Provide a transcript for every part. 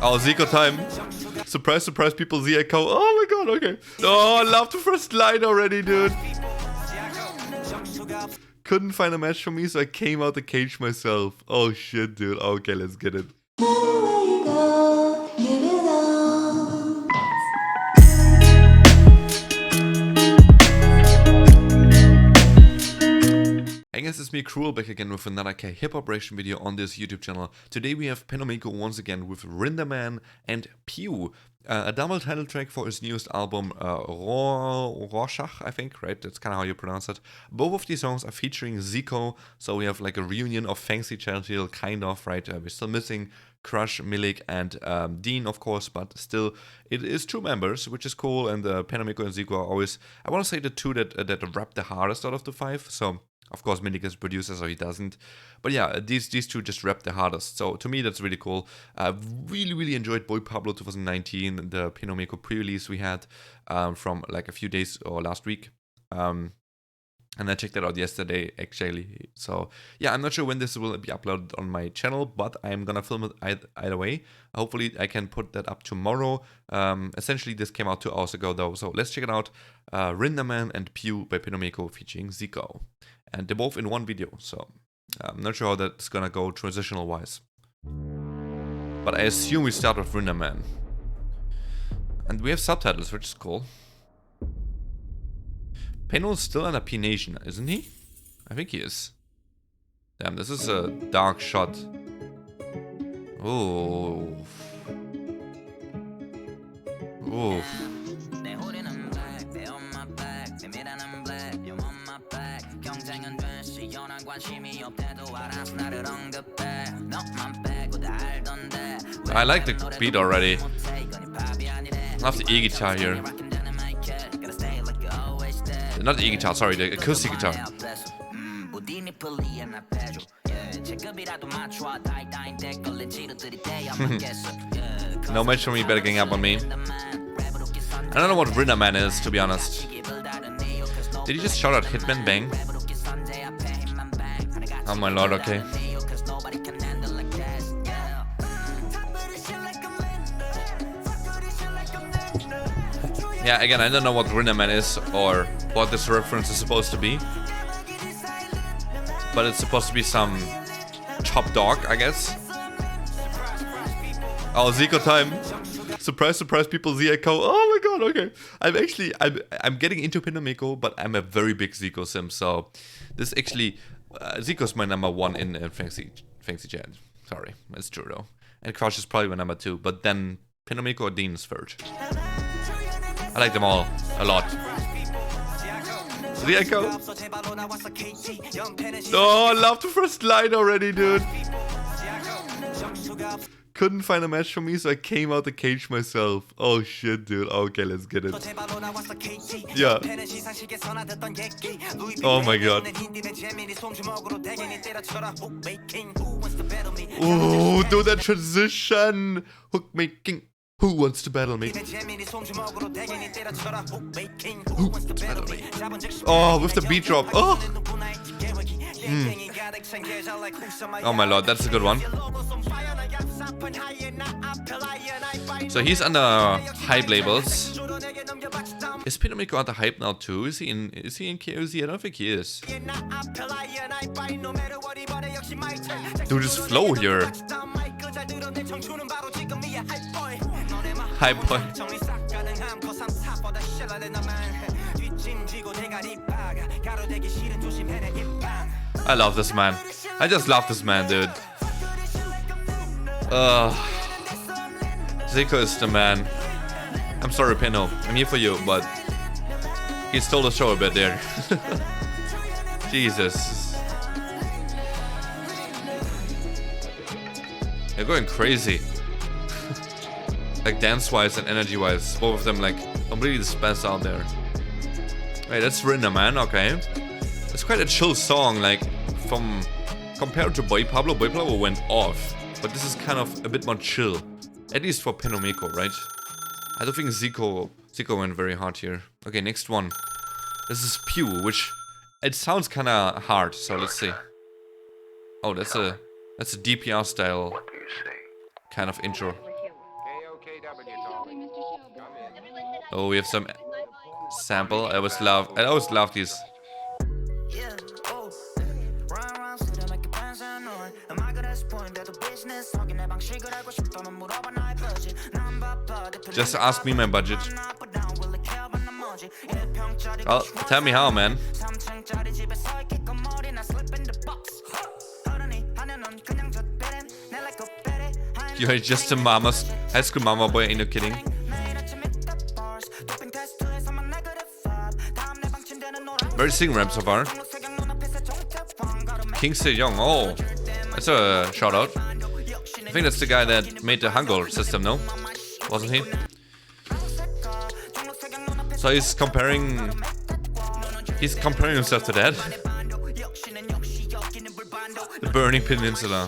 Oh, ZICO time. Surprise, surprise, people, ZICO. Oh my god, okay. Oh, I love the first line already, dude. Couldn't find a match for me, so I came out the cage myself. Oh shit, dude. Okay, let's get it. Hey guys, it's me Cruel back again with another K-Hiphop reaction video on this YouTube channel. Today we have PENOMECO once again with RINDAMAN and PEW. A double title track for his newest album, Rorschach, I think, right? That's kind of how you pronounce it. Both of these songs are featuring ZICO, so we have like a reunion of Fancy Child, kind of, right? We're still missing Crush, Milik, and Dean, of course, but still, it is two members, which is cool. And PENOMECO and ZICO are always, I want to say, the two that rap the hardest out of the five. So, of course, Milik is a producer, so he doesn't. But yeah, these two just rap the hardest. So to me, that's really cool. Really enjoyed BOYPABLO 2019, the PENOMECO pre-release we had from like a few days or last week. And I checked that out yesterday, actually. So yeah, I'm not sure when this will be uploaded on my channel, but I'm gonna film it either way. Hopefully I can put that up tomorrow. Essentially, this came out 2 hours ago though, so let's check it out. RINDAMAN and PEW by PENOMECO featuring ZICO. And they're both in one video, so I'm not sure how that's gonna go transitional-wise. But I assume we start with RINDAMAN. And we have subtitles, which is cool. Peno's still under P Nation, isn't he? I think he is. Damn, this is a dark shot. Oh. Oh. I like the beat already. I love the e-guitar here. Not the e-guitar, sorry, the acoustic guitar. No match for me, better gang up on me. I don't know what RINDAMAN is, to be honest. Did he just shout out Hitman Bang? Oh my lord, okay. Yeah, again, I don't know what RINDAMAN is or what this reference is supposed to be. But it's supposed to be some top dog, I guess. Oh, ZICO time. Surprise, surprise, people, ZICO. Oh my god, okay. I'm getting into PENOMECO, but I'm a very big ZICO sim, so this actually, ZICO's my #1 in Fancy Chat. Sorry, it's true though. And Crush is probably my #2, but then PENOMECO or Dean is third. I like them all a lot. ZICO. Oh, I love the first line already, dude. Couldn't find a match for me, so I came out the cage myself. Oh shit, dude. Okay, let's get it. Yeah. Oh my god. Oh, do that transition. Hook making. Who wants to battle me? Who wants to battle me? Oh, with the beat drop. Oh. Oh my lord, that's a good one. So he's under hype labels. Is PENOMECO under hype now too? Is he in KOZ? I don't think he is. Dude, this flow here. Hype boy. I love this man. I just love this man, dude. ZICO is the man. I'm sorry, Peno. I'm here for you, but he stole the show a bit there. Jesus. They're going crazy. Like dance-wise and energy-wise. Both of them like completely spazzed out there. Wait, that's RINDAMAN, okay. It's quite a chill song, like compared to BOYPABLO. BOYPABLO went off. But this is kind of a bit more chill. At least for PENOMECO, right? I don't think ZICO went very hard here. Okay, next one. This is PEW, which it sounds kinda hard, so let's see. Oh, that's a DPR style kind of intro. Oh, we have some sample. I always love these. Just ask me my budget. Well, tell me how, man. You're just a high school mama boy, ain't no kidding. Very sing rap so far. King Young, oh, that's a shout out. I think that's the guy that made the Hangul system, no? Wasn't he? So he's comparing himself to that. The Burning Peninsula.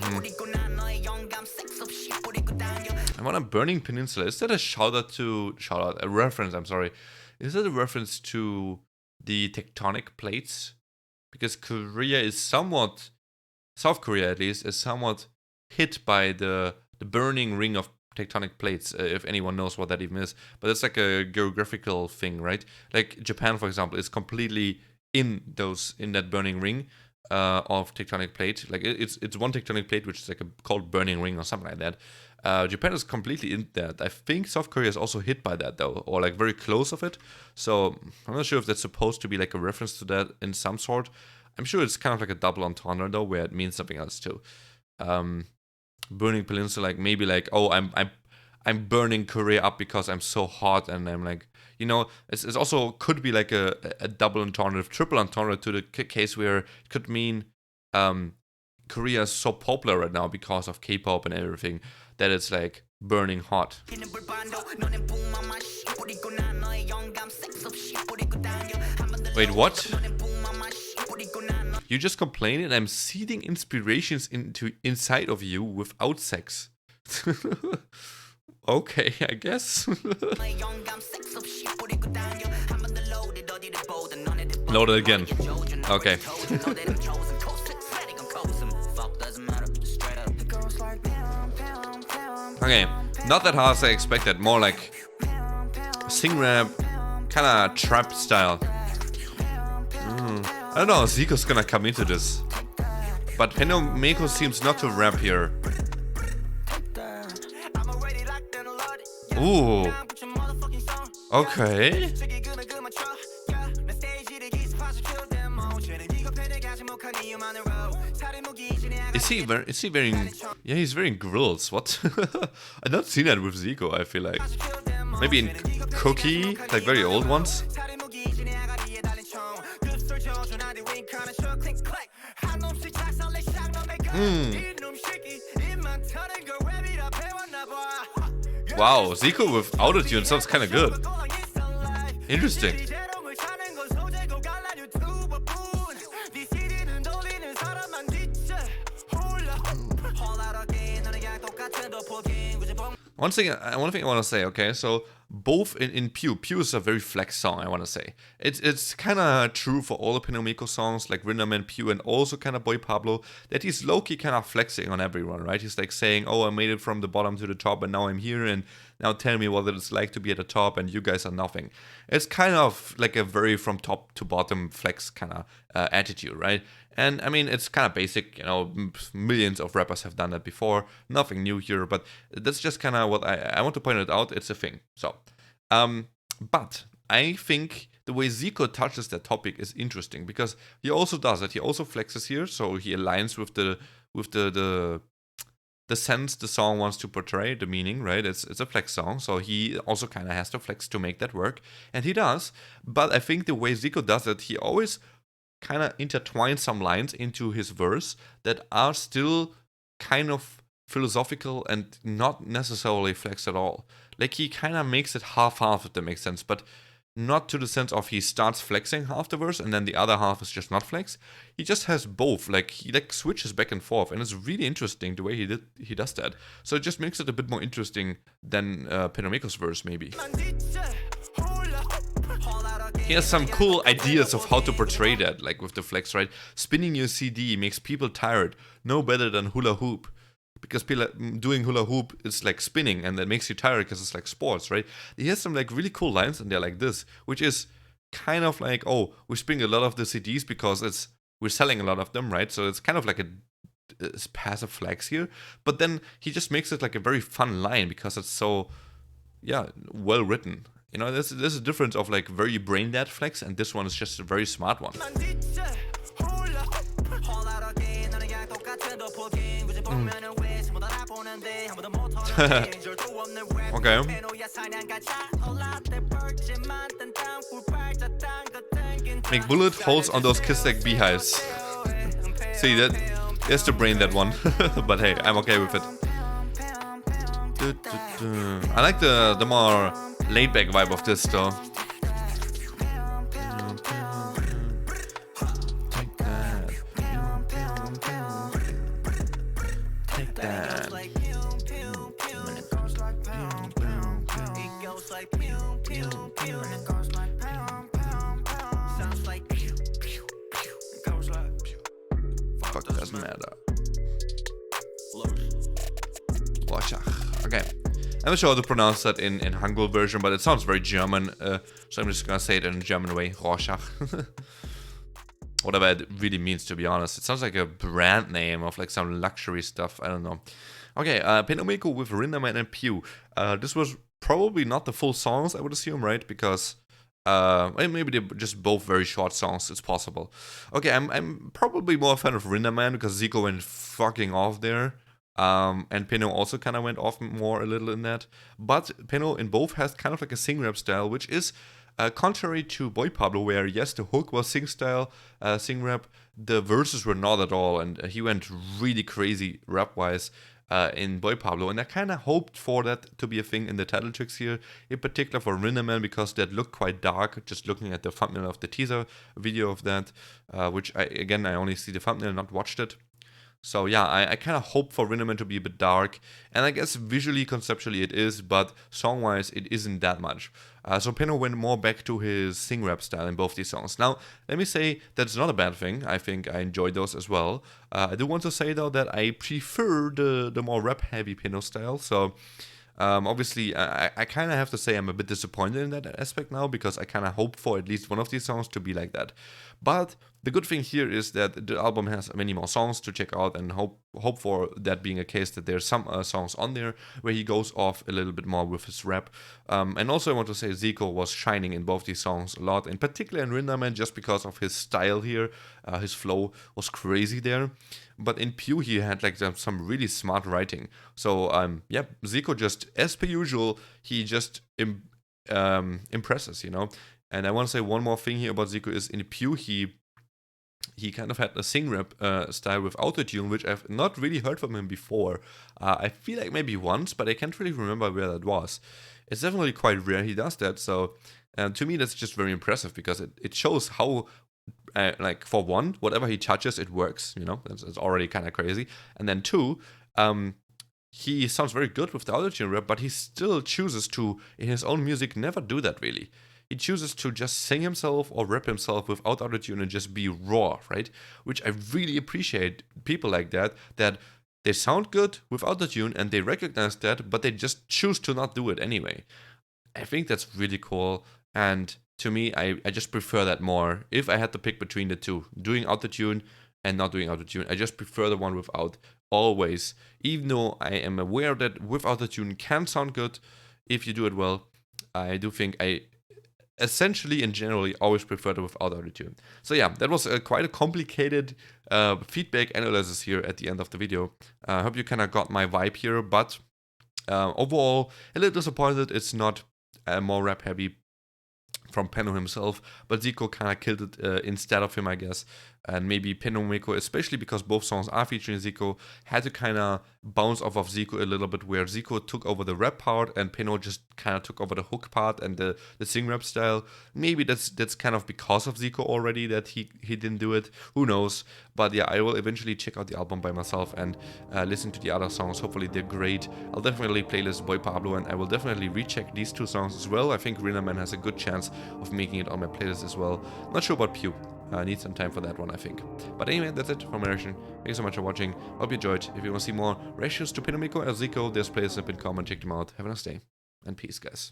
I want a Burning Peninsula. Is that a reference, I'm sorry. Is that a reference to the tectonic plates? Because Korea is somewhat, South Korea at least, is somewhat hit by the burning ring of tectonic plates, if anyone knows what that even is. But it's like a geographical thing, right? Like Japan, for example, is completely in that burning ring of tectonic plate. Like it's one tectonic plate which is like called burning ring or something like that. Japan is completely in that. I think South Korea is also hit by that though, or like very close of it. So I'm not sure if that's supposed to be like a reference to that in some sort. I'm sure it's kind of like a double entendre though, where it means something else too. Burning Peninsula, like maybe like, oh, I'm burning Korea up because I'm so hot, and I'm like, you know, it's also could be like a double entendre, triple entendre to the case where it could mean Korea is so popular right now because of K-pop and everything that it's like burning hot. Wait, what? You just complain and I'm seeding inspirations inside of you without sex. Okay, I guess. Load it again. Okay. Okay, not that hard as I expected. More like sing rap, kinda trap style. I don't know, ZICO's gonna come into this. But PENOMECO seems not to rap here. Ooh. Okay. Is he wearing... Yeah, he's wearing grills. What? I don't see that with ZICO, I feel like. Maybe in Cookie, like very old ones. Wow, ZICO with autotune sounds kind of good. Interesting. One thing I want to say, okay, so both in PEW is a very flex song, I want to say. It's kind of true for all the PENOMECO songs, like RINDAMAN, PEW, and also kind of BOYPABLO, that he's low-key kind of flexing on everyone, right? He's like saying, oh, I made it from the bottom to the top, and now I'm here, and now tell me what it's like to be at the top, and you guys are nothing. It's kind of like a very from top to bottom flex kind of attitude, right? And I mean, it's kind of basic, you know, millions of rappers have done that before, nothing new here, but that's just kind of what I want to point it out, it's a thing. So, but I think the way ZICO touches that topic is interesting, because he also does it, he also flexes here, so he aligns with the sense the song wants to portray, the meaning, right? It's a flex song, so he also kind of has to flex to make that work, and he does, but I think the way ZICO does it, he always kind of intertwine some lines into his verse that are still kind of philosophical and not necessarily flex at all. Like he kind of makes it half-half, if that makes sense, but not to the sense of he starts flexing half the verse and then the other half is just not flex. He just has both, like he like switches back and forth, and it's really interesting the way he does that. So it just makes it a bit more interesting than PENOMECO's verse maybe. He has some cool ideas of how to portray that, like with the flex, right? Spinning your CD makes people tired, no better than hula hoop. because doing hula hoop is like spinning, and that makes you tired because it's like sports, right? He has some like really cool lines in there like this, which is kind of like, oh, we spring a lot of the CDs because we're selling a lot of them, right? So it's kind of like a passive flex here, but then he just makes it like a very fun line because it's so, yeah, well written. You know, there's a difference of like very brain dead flex, and this one is just a very smart one. Okay. Make bullet holes on those kiss like beehives. See that? There's the brain dead one, but hey, I'm okay with it. I like the more laid back vibe of this though. Take that. Fuck, doesn't matter. Rorschach. Okay. I'm not sure how to pronounce that in Hangul version, but it sounds very German, so I'm just gonna say it in a German way. Rorschach. Whatever it really means, to be honest. It sounds like a brand name of like some luxury stuff. I don't know. Okay, PENOMECO with RINDAMAN and PEW. This was probably not the full songs, I would assume, right? Because maybe they're just both very short songs. It's possible. Okay, I'm probably more a fan of RINDAMAN because ZICO went fucking off there. And Peno also kind of went off more a little in that. But Peno in both has kind of like a sing rap style, which is contrary to BOYPABLO, where yes, the hook was sing style, sing rap, the verses were not at all, and he went really crazy rap wise in BOYPABLO, and I kind of hoped for that to be a thing in the title tracks here, in particular for RINDAMAN, because that looked quite dark, just looking at the thumbnail of the teaser video of that, which I only see the thumbnail, not watched it. So yeah, I kind of hope for RINDAMAN to be a bit dark, and I guess visually, conceptually it is, but song-wise it isn't that much. So Peno went more back to his sing-rap style in both these songs. Now, let me say that's not a bad thing. I think I enjoyed those as well. I do want to say though that I prefer the more rap-heavy Peno style, so obviously, I kind of have to say I'm a bit disappointed in that aspect now, because I kind of hope for at least one of these songs to be like that. But the good thing here is that the album has many more songs to check out, and hope for that being a case, that there's some songs on there where he goes off a little bit more with his rap. And also I want to say ZICO was shining in both these songs a lot, in particular in RINDAMAN, just because of his style here. His flow was crazy there. But in PEW he had like some really smart writing. So yeah, ZICO just, as per usual, he just impresses, you know. And I want to say one more thing here about ZICO is in PEW he kind of had a sing rap style with autotune, which I've not really heard from him before. I feel like maybe once, but I can't really remember where that was. It's definitely quite rare he does that, so to me that's just very impressive, because it shows how, like, for one, whatever he touches, it works, you know, it's already kind of crazy. And then two, he sounds very good with the autotune rap, but he still chooses to, in his own music, never do that really. He chooses to just sing himself or rap himself without autotune and just be raw, right? Which I really appreciate, people like that they sound good with autotune and they recognize that, but they just choose to not do it anyway. I think that's really cool, and to me, I just prefer that more. If I had to pick between the two, doing autotune and not doing autotune, I just prefer the one without, always. Even though I am aware that with autotune can sound good if you do it well, I do think I essentially and generally always prefer it without autotune. So yeah, that was quite a complicated feedback analysis here at the end of the video. I hope you kind of got my vibe here, but overall, a little disappointed it's not more rap heavy from Peno himself, but ZICO kind of killed it instead of him, I guess. And maybe PENOMECO, especially because both songs are featuring ZICO, had to kind of bounce off of ZICO a little bit, where ZICO took over the rap part and Peno just kind of took over the hook part and the sing rap style. Maybe that's kind of because of ZICO already that he didn't do it. Who knows? But yeah, I will eventually check out the album by myself and listen to the other songs. Hopefully they're great. I'll definitely playlist BOYPABLO, and I will definitely recheck these two songs as well. I think RINDAMAN has a good chance of making it on my playlist as well. Not sure about PEW. Need some time for that one, I think. But anyway, that's it for my reaction. Thank you so much for watching. Hope you enjoyed. If you want to see more reactions to PENOMECO or ZICO, there's places up in comment. Check them out. Have a nice day. And peace, guys.